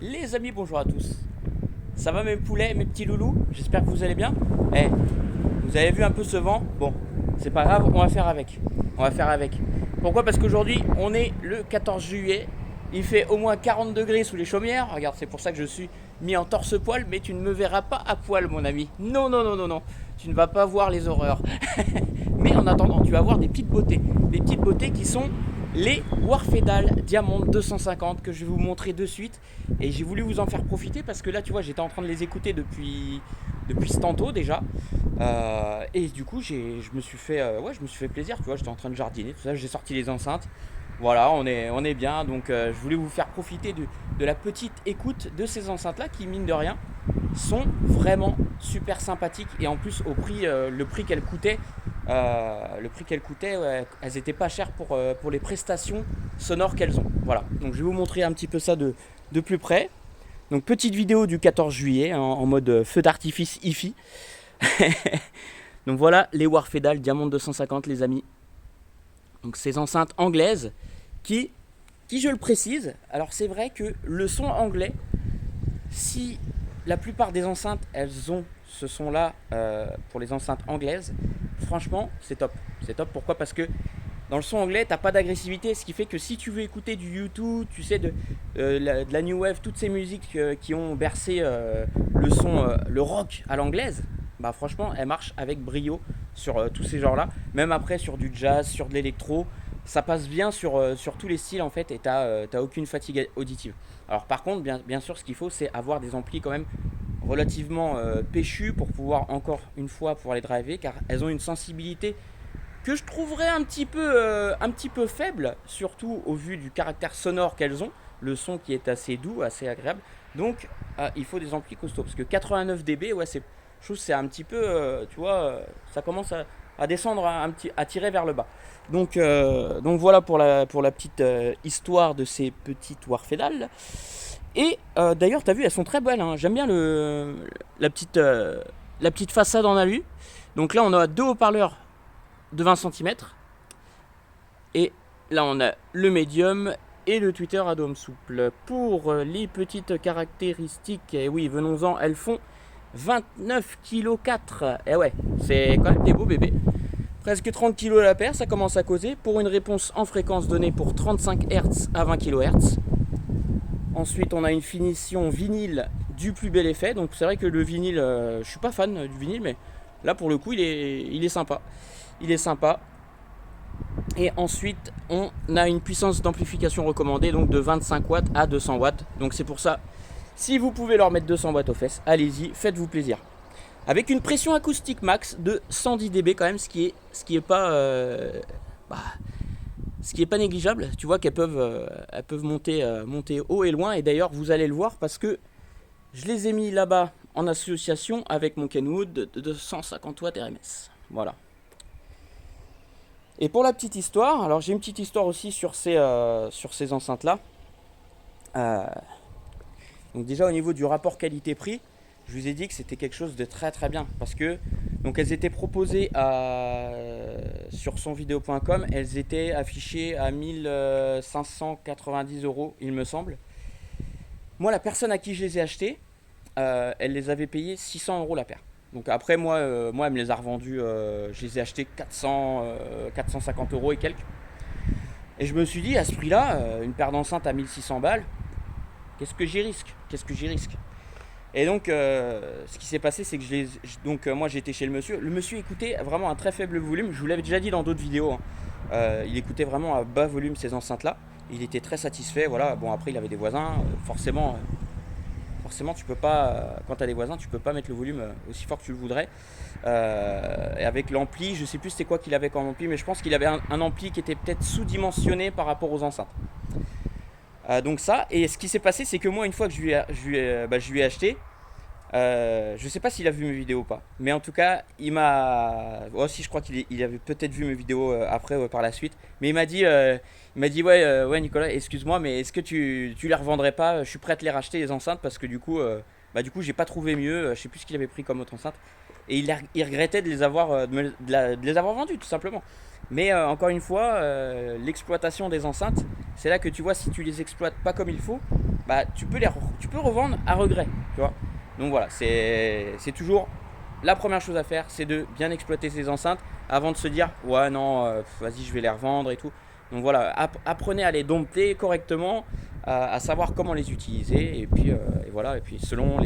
Les amis, bonjour à tous. Ça va mes poulets, mes petits loulous? J'espère que vous allez bien. Eh, vous avez vu un peu ce vent? Bon, c'est pas grave, on va faire avec. On va faire avec. Pourquoi? Parce qu'aujourd'hui, on est le 14 juillet. Il fait au moins 40 degrés sous les chaumières. Regarde, c'est pour ça que je suis mis en torse-poil, mais tu ne me verras pas à poil, mon ami. Non, non, non, non, non. Tu ne vas pas voir les horreurs. Mais en attendant, tu vas voir des petites beautés. Des petites beautés qui sont les Warfedal Diamond 250 que je vais vous montrer de suite. Et j'ai voulu vous en faire profiter parce que là, tu vois, j'étais en train de les écouter depuis ce tantôt déjà. Et du coup, je me suis fait, je me suis fait plaisir. Tu vois, j'étais en train de jardiner, tout ça. J'ai sorti les enceintes. Voilà, on est bien. Donc, je voulais vous faire profiter de la petite écoute de ces enceintes-là qui, mine de rien, sont vraiment super sympathiques. Et en plus, au prix, le prix qu'elles coûtaient, ouais, elles n'étaient pas chères pour les prestations sonores qu'elles ont. Voilà, donc je vais vous montrer un petit peu ça de plus près. Donc petite vidéo du 14 juillet en mode feu d'artifice hi-fi. Donc voilà les Warfedal Diamond 250 les amis. Donc ces enceintes anglaises qui je le précise, alors c'est vrai que le son anglais, si la plupart des enceintes elles ont ce son là pour les enceintes anglaises, franchement c'est top. C'est top, pourquoi? Parce que dans le son anglais, t'as pas d'agressivité, ce qui fait que si tu veux écouter du YouTube, tu sais, de la New Wave, toutes ces musiques qui ont bercé le son, le rock à l'anglaise, bah franchement, elles marchent avec brio sur tous ces genres-là. Même après, sur du jazz, sur de l'électro, ça passe bien sur tous les styles en fait, et t'as aucune fatigue auditive. Alors par contre, bien sûr, ce qu'il faut, c'est avoir des amplis quand même relativement péchus pour pouvoir, encore une fois, pouvoir les driver, car elles ont une sensibilité que je trouverais un petit peu faible, surtout au vu du caractère sonore qu'elles ont, le son qui est assez doux, assez agréable. Donc il faut des amplis costauds, parce que 89 dB, ouais, je trouve que c'est un petit peu, tu vois, ça commence à descendre à tirer vers le bas. Donc voilà pour la petite histoire de ces petites Warfedal. Et d'ailleurs, t'as vu, elles sont très belles, hein. J'aime bien la petite façade en alu. Donc là, on a deux haut-parleurs de 20 cm. Et là, on a le médium et le tweeter à dôme souple. Pour les petites caractéristiques, et oui, venons-en, elles font 29,4 kg. Et ouais, c'est quand même des beaux bébés. Presque 30 kg la paire, ça commence à causer. Pour une réponse en fréquence donnée pour 35 Hz à 20 kHz. Ensuite, on a une finition vinyle du plus bel effet. Donc c'est vrai que le vinyle, je suis pas fan du vinyle, mais là pour le coup, il est sympa. Il est sympa. Et ensuite, on a une puissance d'amplification recommandée, donc de 25 watts à 200 watts. Donc c'est pour ça, si vous pouvez leur mettre 200 watts aux fesses, allez-y, faites-vous plaisir. Avec une pression acoustique max de 110 dB quand même, ce qui est pas négligeable. Tu vois qu'elles peuvent monter haut et loin. Et d'ailleurs, vous allez le voir parce que je les ai mis là-bas en association avec mon Kenwood de 150 watts RMS. Voilà. Et pour la petite histoire, alors j'ai une petite histoire aussi sur ces enceintes-là. Donc déjà au niveau du rapport qualité-prix, je vous ai dit que c'était quelque chose de très très bien. Parce que donc elles étaient proposées sur sonvideo.com, elles étaient affichées à 1590 euros il me semble. Moi la personne à qui je les ai achetées, elle les avait payées 600 euros la paire. Donc après moi elle me les a revendus, je les ai achetés 450 euros et quelques. Et je me suis dit à ce prix là, une paire d'enceintes à 1600 balles, qu'est-ce que j'y risque? Et donc ce qui s'est passé c'est que moi j'étais chez le monsieur écoutait vraiment un très faible volume, je vous l'avais déjà dit dans d'autres vidéos, hein. Il écoutait vraiment à bas volume ces enceintes là, il était très satisfait, voilà. Bon après il avait des voisins, forcément tu peux pas, quand tu as des voisins, tu peux pas mettre le volume aussi fort que tu le voudrais. Et avec l'ampli, je sais plus c'était quoi qu'il avait comme ampli, mais je pense qu'il avait un ampli qui était peut-être sous-dimensionné par rapport aux enceintes. Donc ça, et ce qui s'est passé, c'est que moi, une fois que je lui ai acheté, je sais pas s'il a vu mes vidéos ou pas, mais en tout cas, il m'a. Aussi, je crois qu'il avait peut-être vu mes vidéos après par la suite, mais il m'a dit ouais Nicolas, excuse-moi, mais est-ce que tu les revendrais pas? Je suis prêt à te les racheter les enceintes parce que du coup, j'ai pas trouvé mieux. Je sais plus ce qu'il avait pris comme autre enceinte, et il regrettait de les avoir de les avoir vendus tout simplement. Mais encore une fois, l'exploitation des enceintes, c'est là que tu vois si tu les exploites pas comme il faut, bah tu peux revendre à regret, tu vois. Donc voilà, c'est toujours la première chose à faire, c'est de bien exploiter ces enceintes avant de se dire ouais non, vas-y je vais les revendre et tout. Donc voilà, apprenez à les dompter correctement, à savoir comment les utiliser et puis et voilà, et puis selon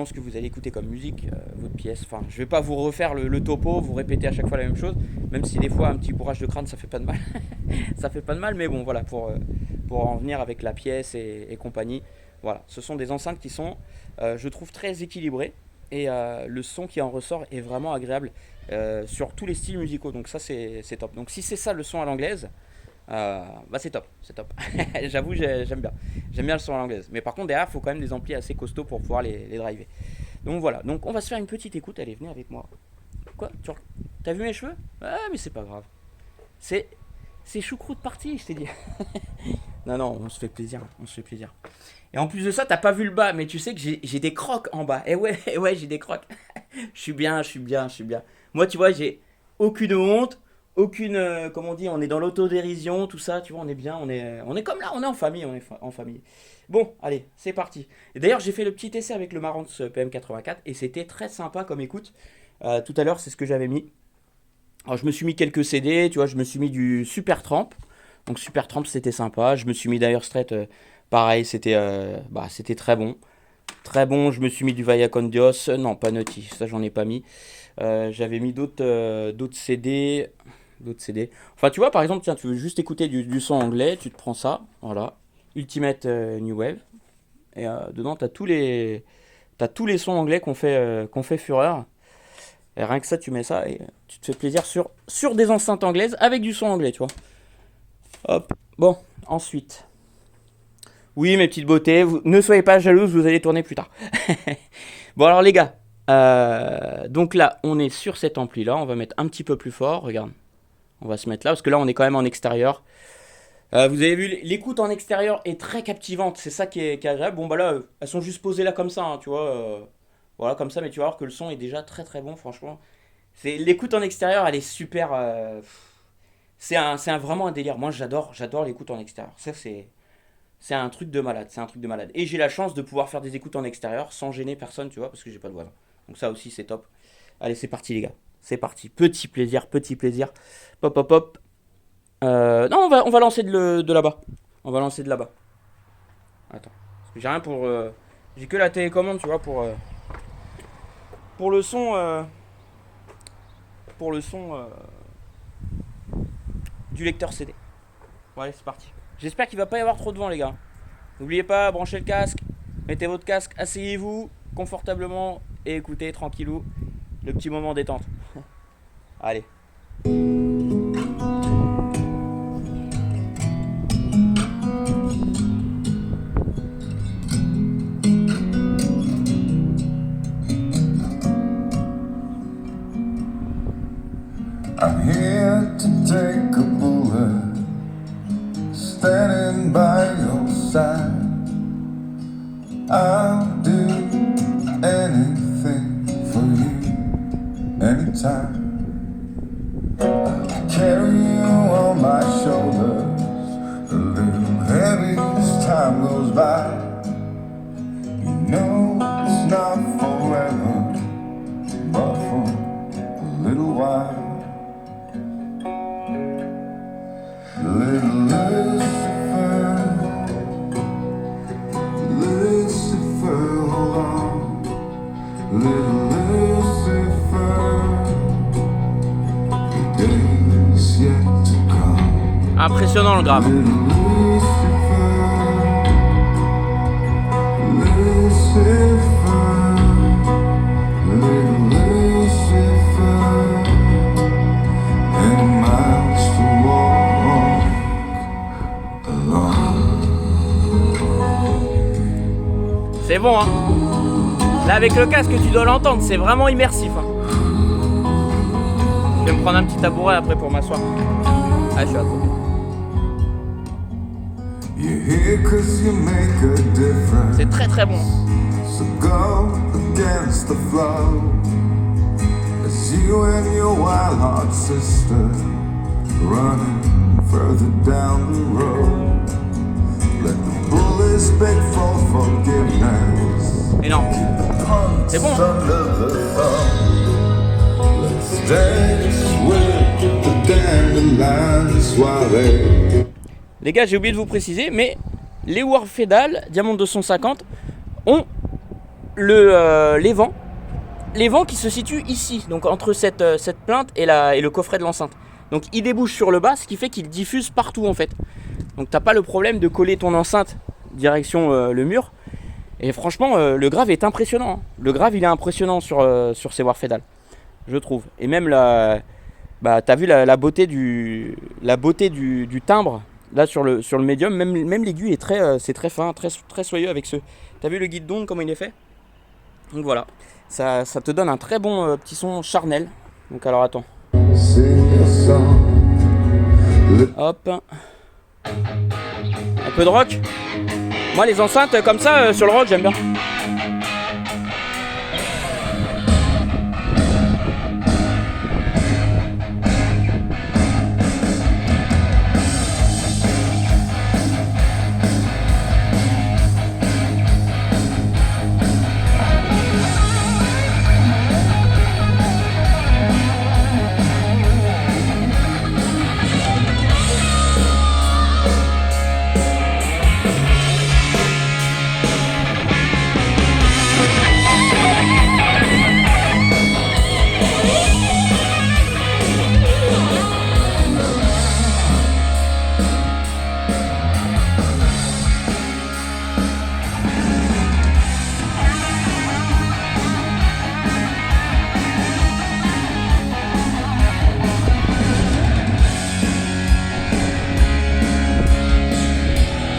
ce que vous allez écouter comme musique, votre pièce. Enfin, je vais pas vous refaire le topo, vous répéter à chaque fois la même chose, même si des fois un petit bourrage de crâne ça fait pas de mal. Ça fait pas de mal, mais bon voilà, pour en venir avec la pièce et compagnie. Voilà, ce sont des enceintes qui sont, je trouve, très équilibrées et le son qui en ressort est vraiment agréable sur tous les styles musicaux. Donc ça c'est top. Donc si c'est ça le son à l'anglaise, bah c'est top, c'est top. J'avoue, j'aime bien le son à l'anglaise. Mais par contre derrière, il faut quand même des amplis assez costauds pour pouvoir les driver. Donc voilà, donc on va se faire une petite écoute. Allez, venez avec moi. Quoi, t'as vu mes cheveux? Ah mais c'est pas grave. C'est choucroute parti, je t'ai dit. Non, non, on se fait plaisir, on se fait plaisir. Et en plus de ça, t'as pas vu le bas, mais tu sais que j'ai des crocs en bas. Eh ouais, j'ai des crocs. Je suis bien, je suis bien, je suis bien. Moi, tu vois, j'ai aucune honte, aucune, comment on dit, on est dans l'autodérision, tout ça, tu vois, on est bien, on est comme là, on est en famille, en famille. Bon, allez, c'est parti. Et d'ailleurs, j'ai fait le petit essai avec le Marantz PM84 et c'était très sympa comme écoute. Tout à l'heure, c'est ce que j'avais mis. Alors, je me suis mis quelques CD, tu vois, je me suis mis du Supertramp. Donc Supertramp, c'était sympa. Je me suis mis Dire Straits, pareil, c'était très bon. Très bon, je me suis mis du Viacom Dios. Non, pas Naughty, ça j'en ai pas mis. J'avais mis d'autres CD. D'autres CD. Enfin, tu vois, par exemple, tiens, tu veux juste écouter du son anglais, tu te prends ça, voilà. Ultimate New Wave. Et dedans, t'as tous les sons anglais qu'on fait fureur. Et rien que ça, tu mets ça et tu te fais plaisir sur des enceintes anglaises avec du son anglais, tu vois. Hop. Bon, ensuite. Oui, mes petites beautés, ne soyez pas jalouses, vous allez tourner plus tard. Bon, alors les gars, donc là, on est sur cet ampli-là, on va mettre un petit peu plus fort, regarde. On va se mettre là, parce que là, on est quand même en extérieur. Vous avez vu, l'écoute en extérieur est très captivante, c'est ça qui est agréable. Bon, bah là, elles sont juste posées là comme ça, hein, tu vois. Voilà, comme ça, mais tu vas voir que le son est déjà très très bon, franchement. L'écoute en extérieur, elle est super. Vraiment un délire. Moi, j'adore l'écoute en extérieur. Ça, c'est un truc de malade, c'est un truc de malade. Et j'ai la chance de pouvoir faire des écoutes en extérieur sans gêner personne, tu vois, parce que j'ai pas de voisin. Donc ça aussi, c'est top. Allez, c'est parti, les gars. C'est parti. Petit plaisir, petit plaisir. Pop, pop, pop. Non, on va lancer de là-bas. On va lancer de là-bas. Attends. Parce que j'ai rien pour. J'ai que la télécommande, tu vois, pour le son. Pour le son du lecteur CD. Bon, allez, c'est parti. J'espère qu'il va pas y avoir trop de vent, les gars. N'oubliez pas, branchez le casque, mettez votre casque, asseyez-vous confortablement et écoutez tranquillou le petit moment détente. Allez. I'm here to take a bullet, standing by your side. I'll do anything for you, anytime. I'll carry you on my shoulders, a little heavy as time goes by. You know it's not forever, but for a little while. Little Lucifer, hold on. Little Lucifer, the days yet to come. Impressionnant le grave. Little Lucifer, and miles to walk alone. C'est bon, hein. Là, avec le casque, tu dois l'entendre. C'est vraiment immersif. Hein. Je vais me prendre un petit tabouret après pour m'asseoir. Ah, je suis à côté. C'est très très bon. So go against the flow as you and your wild-heart sister running further down the road. Let the bullets beg for forgiveness. Énorme. C'est bon. Let's dance with the dandelion soirée. Les gars, j'ai oublié de vous préciser, mais les Warfedal Diamond 250 ont les vents. Les vents qui se situent ici, donc entre cette plainte et le coffret de l'enceinte. Donc ils débouchent sur le bas, ce qui fait qu'ils diffusent partout en fait. Donc t'as pas le problème de coller ton enceinte direction le mur. Et franchement, le grave est impressionnant. Hein. Le grave, il est impressionnant sur ces Warfedal, je trouve. Et même t'as vu la beauté du timbre là sur le médium. Même l'aiguille est c'est très fin, très soyeux avec ce. T'as vu le guide d'onde comment il est fait? Donc voilà, ça te donne un très bon petit son charnel. Donc alors attends. Hop. Un peu de rock. Moi les enceintes comme ça sur le rock j'aime bien.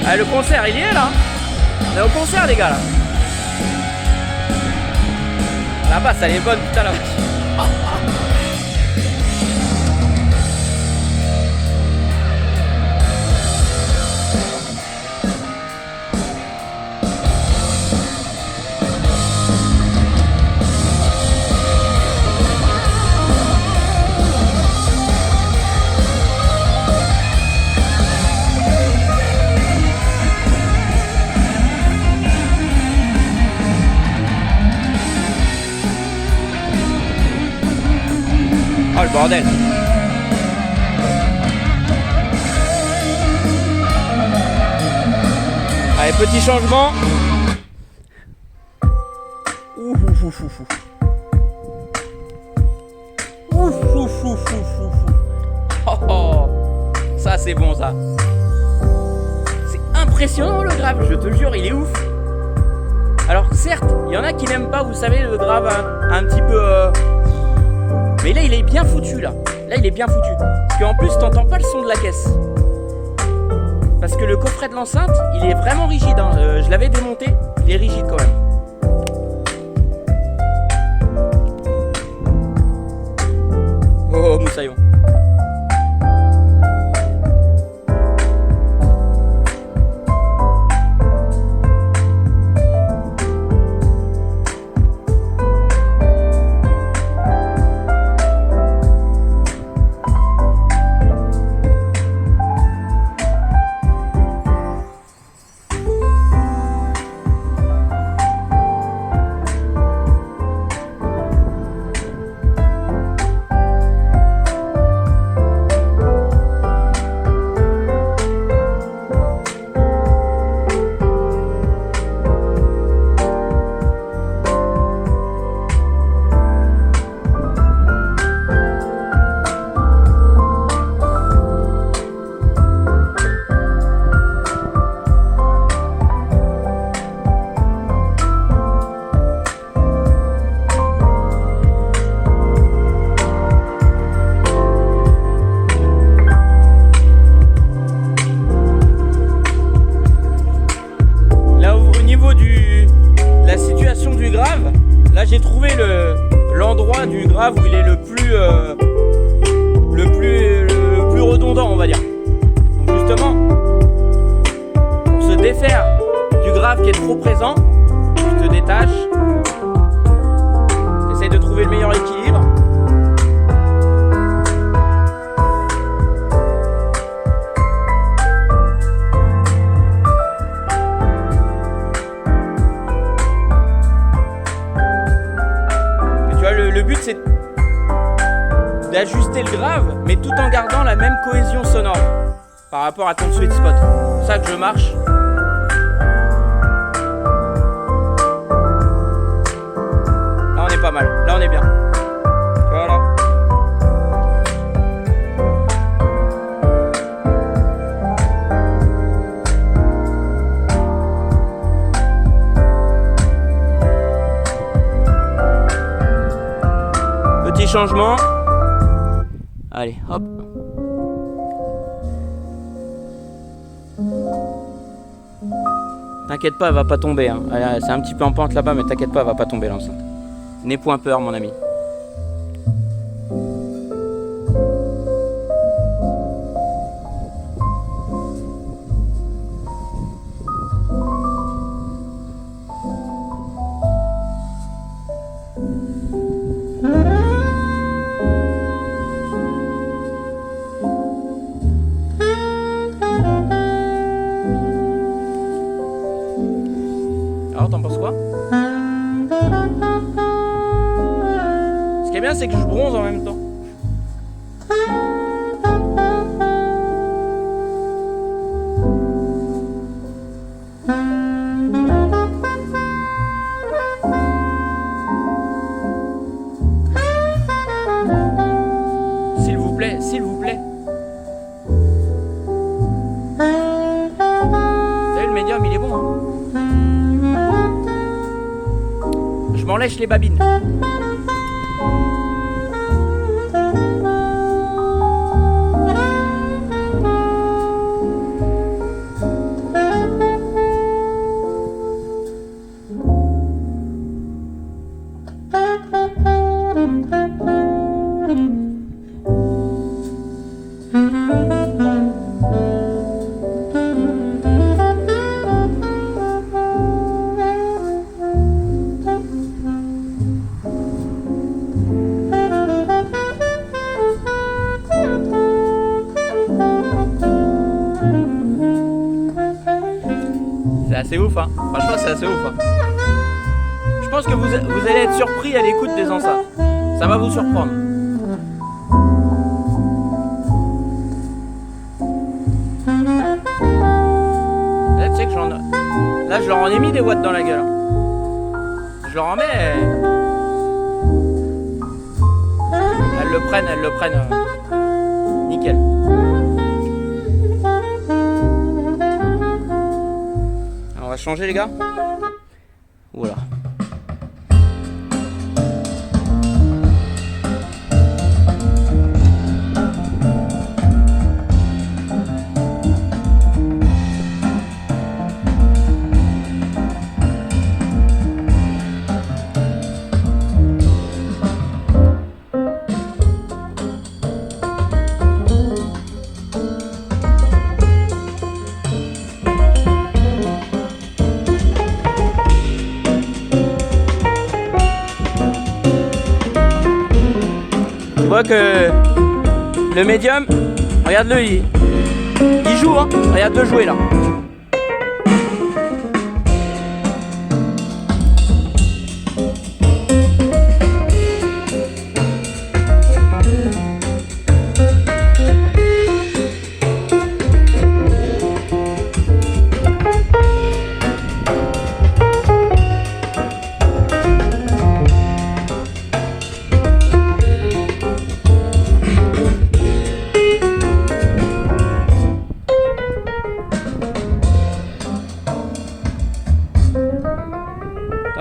Ah, le concert, il y est là. On est au concert, les gars là. La basse, elle est bonne, putain la vache. Oh le bordel. Allez, petit changement. Ouf ouf ouf ouf ouf. Ouf ouf ouf ouf ouf. Oh oh. Ça c'est bon ça. C'est impressionnant le grave, je te le jure, il est ouf. Alors certes, il y en a qui n'aiment pas, vous savez, le grave un petit peu... Mais là, il est bien foutu, là. Là, il est bien foutu. Parce qu'en plus, t'entends pas le son de la caisse. Parce que le coffret de l'enceinte, il est vraiment rigide. Hein. Je l'avais démonté, il est rigide quand même. Oh, moussaillon. J'ai trouvé l'endroit du grave où il est le plus redondant, on va dire. Donc justement, pour se défaire du grave qui est trop présent, tu te détaches, tu essaies de trouver le meilleur équilibre. booster le grave, mais tout en gardant la même cohésion sonore par rapport à ton sweet spot. C'est pour ça que je marche. Là on est pas mal, là on est bien. Voilà. Petit changement. Allez, hop. T'inquiète pas, elle va pas tomber. Hein. C'est un petit peu en pente là-bas, mais t'inquiète pas, elle va pas tomber l'enceinte. N'aie point peur, mon ami. Alors, t'en penses quoi? Ce qui est bien, c'est que je bronze en même temps. S'il vous plaît, s'il vous plaît. T'as vu, le médium, il est bon, hein? Je m'en lèche les babines. C'est assez ouf, hein. Franchement, c'est assez ouf, hein. Je pense que vous allez être surpris à l'écoute des enceintes. Ça va vous surprendre. Là, tu sais que là, je leur en ai mis des watts dans la gueule. Hein. Je leur en mets. Elles le prennent. Nickel. On va changer, les gars. Voilà. Tu vois que le médium, regarde-le, il joue, hein. Regarde-le jouer là.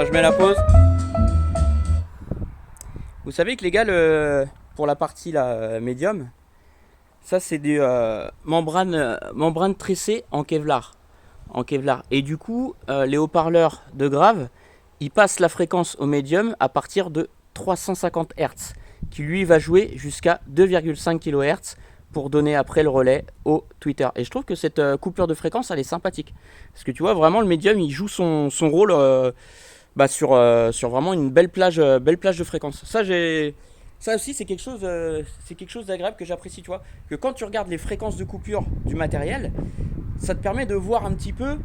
Je mets la pause. Vous savez que les gars, pour la partie là, médium, ça c'est des membranes tressées en Kevlar. Et du coup, les haut-parleurs de grave, ils passent la fréquence au médium à partir de 350 Hz, qui lui va jouer jusqu'à 2,5 kHz pour donner après le relais au tweeter. Et je trouve que cette coupure de fréquence, elle est sympathique. Parce que tu vois, vraiment, le médium, il joue son rôle sur vraiment une belle plage de fréquence. Ça aussi, c'est quelque chose d'agréable que j'apprécie, tu vois. Que quand tu regardes les fréquences de coupure du matériel, ça te permet de voir un petit peu,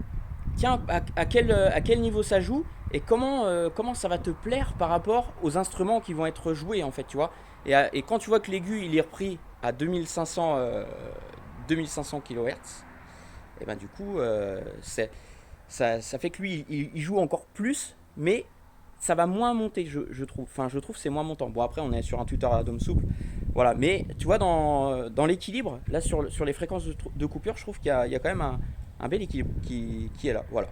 tiens, à quel niveau ça joue et comment ça va te plaire par rapport aux instruments qui vont être joués en fait, tu vois. Et quand tu vois que l'aigu il est repris à 2500 kHz, et ben du coup ça fait que lui il joue encore plus, mais ça va moins monter, je trouve. Enfin, je trouve que c'est moins montant. Bon, après, on est sur un tuteur à dôme souple. Voilà, mais tu vois, dans l'équilibre, là, sur les fréquences de coupure, je trouve qu'il y a quand même un bel équilibre qui est là. Voilà.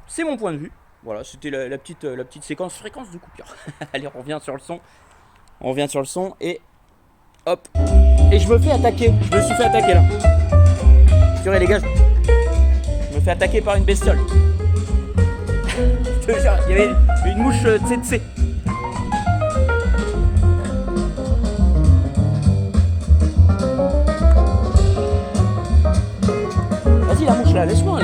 C'est mon point de vue. Voilà, c'était la petite séquence fréquence de coupure. Allez, on revient sur le son. On revient sur le son et hop. Et je me fais attaquer. Je me suis fait attaquer là. Purée, les gars, je me fais attaquer par une bestiole. Je te jure, il y avait une mouche tsetse. Vas-y la mouche là, laisse-moi.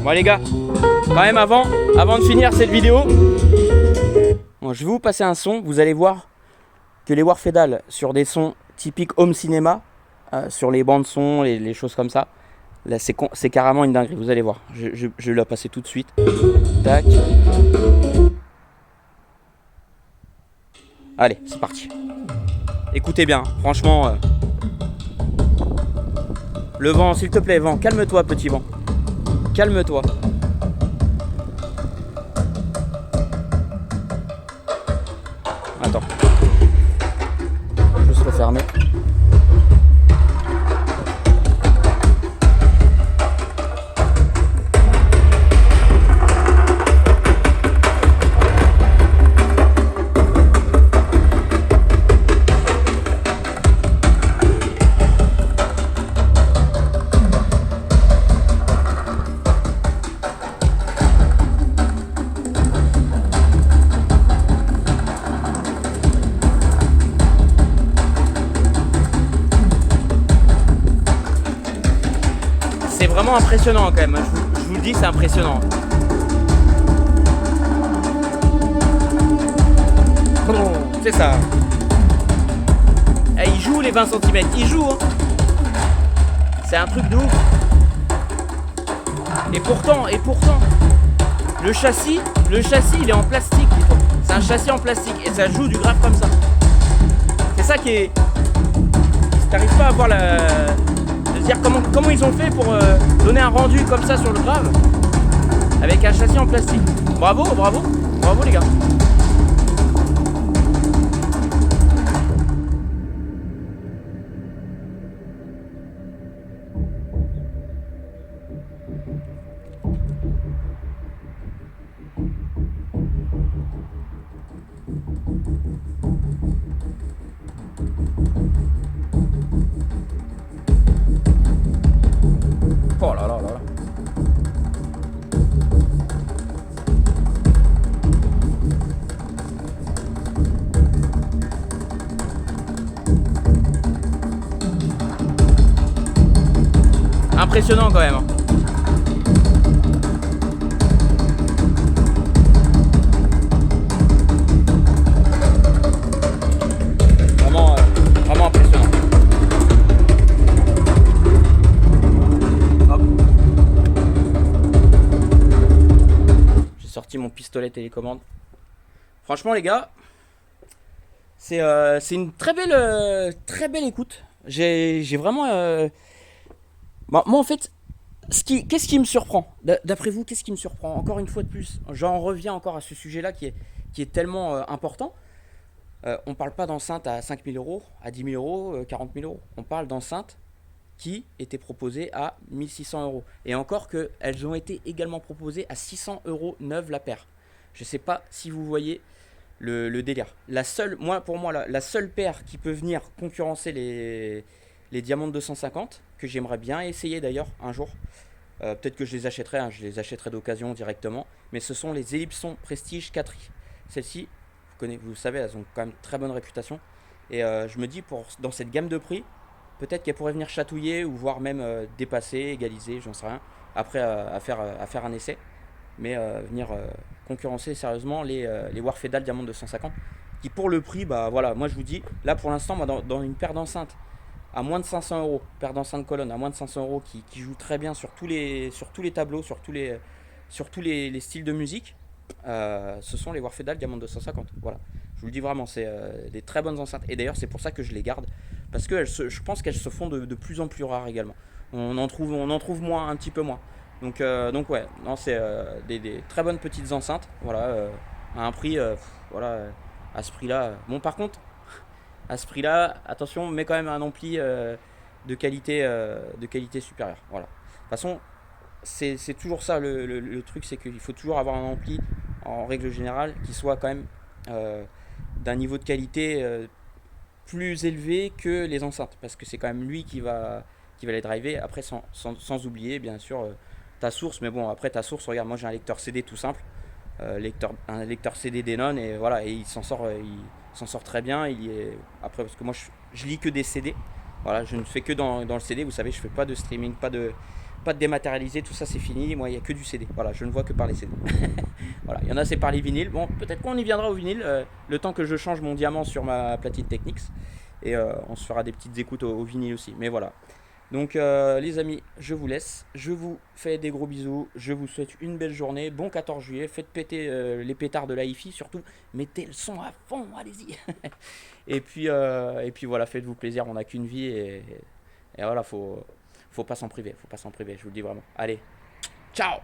Bon les gars, quand même avant de finir cette vidéo, bon, je vais vous passer un son. Vous allez voir que les Warfedal sur des sons typiques home cinéma, sur les bandes son, les choses comme ça, là c'est carrément une dinguerie. Vous allez voir. Je vais la passer tout de suite. Tac. Allez, c'est parti. Écoutez bien, franchement. Le vent, s'il te plaît, vent, calme-toi, petit vent. Calme-toi. Attends. Juste refermer. C'est vraiment impressionnant quand même, je vous le dis, c'est impressionnant. C'est ça. Et il joue les 20 cm, il joue hein. C'est un truc de ouf. Et pourtant, le châssis il est en plastique. C'est un châssis en plastique et ça joue du grave comme ça. C'est ça qui est... T'arrives pas à voir de dire comment ils ont fait pour donner un rendu comme ça sur le grave avec un châssis en plastique. Bravo les gars. Oh là là là là. Impressionnant quand même. Vraiment impressionnant. Hop. J'ai sorti mon pistolet télécommande. Franchement les gars, c'est une très belle écoute. J'ai vraiment... Bon, moi en fait, qu'est-ce qui me surprend? D'après vous, qu'est-ce qui me surprend? Encore une fois de plus, j'en reviens encore à ce sujet-là qui est tellement important. On parle pas d'enceinte à 5 000 euros, à 10 000 euros, 40 000 euros. On parle d'enceintes qui étaient proposées à 1 600 euros. Et encore qu'elles ont été également proposées à 600 euros neuves la paire. Je sais pas si vous voyez le délire. Pour moi, la seule paire qui peut venir concurrencer les Diamond 250, que j'aimerais bien essayer d'ailleurs un jour. Peut-être que je les achèterai, hein, je les achèterai d'occasion directement. Mais ce sont les Ellipson Prestige 4i. Celles-ci, vous savez, elles ont quand même très bonne réputation. Et je me dis, dans cette gamme de prix, peut-être qu'elles pourraient venir chatouiller ou voire même dépasser, égaliser, j'en sais rien. Après, à faire un essai. Mais venir concurrencer sérieusement les Warfedal Diamond 250 qui pour le prix, bah voilà, moi je vous dis, là pour l'instant, moi, dans une paire d'enceintes à moins de 500 euros, paire d'enceintes colonne à moins de 500 euros qui joue très bien sur tous les tableaux, sur tous les styles de musique, ce sont les Warfedal Diamond 250. Voilà, je vous le dis vraiment, c'est des très bonnes enceintes. Et d'ailleurs, c'est pour ça que je les garde, parce que je pense qu'elles se font de plus en plus rares également. On en trouve moins, un petit peu moins. Donc ouais, non, c'est des très bonnes petites enceintes, voilà, à un prix, voilà, à ce prix-là. Bon, par contre, à ce prix-là, attention, mais quand même un ampli de qualité supérieure. Voilà. De toute façon, c'est toujours ça le truc, c'est qu'il faut toujours avoir un ampli, en règle générale, qui soit quand même d'un niveau de qualité plus élevé que les enceintes, parce que c'est quand même lui qui va les driver. Après, sans oublier, bien sûr, ta source, mais bon, après ta source, regarde, moi j'ai un lecteur CD tout simple, un lecteur CD Denon, et voilà, et il s'en sort très bien. Après, parce que moi je lis que des CD, voilà, je ne fais que dans le CD, vous savez, je fais pas de streaming, pas de dématérialisé, tout ça c'est fini, moi il n'y a que du CD, voilà, je ne vois que par les CD. Voilà, il y en a c'est par les vinyles, bon, peut-être qu'on y viendra au vinyle, le temps que je change mon diamant sur ma platine Technics, et on se fera des petites écoutes au vinyle aussi, mais voilà. Donc les amis, je vous laisse, je vous fais des gros bisous, je vous souhaite une belle journée, bon 14 juillet, faites péter les pétards de la hi-fi, surtout mettez le son à fond, allez-y. et puis voilà, faites-vous plaisir, on n'a qu'une vie, et voilà, faut pas s'en priver, je vous le dis vraiment. Allez, ciao.